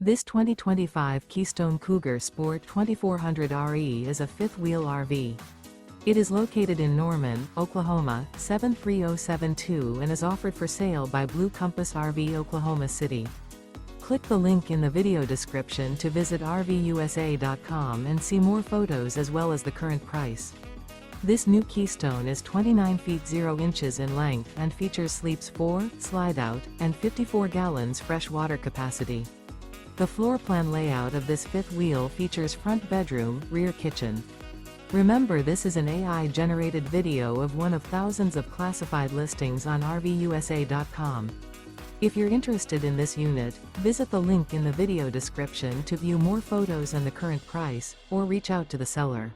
This 2025 Keystone Cougar Sport 2400 RE is a fifth-wheel RV. It is located in Norman, Oklahoma, 73072 and is offered for sale by Blue Compass RV Oklahoma City. Click the link in the video description to visit RVUSA.com and see more photos as well as the current price. This new Keystone is 29 feet 0 inches in length and features sleeps 4, Slideout, and 54 gallons fresh water capacity. The floor plan layout of this fifth wheel features front bedroom, rear kitchen. Remember, this is an AI-generated video of one of thousands of classified listings on RVUSA.com. If you're interested in this unit, visit the link in the video description to view more photos and the current price, or reach out to the seller.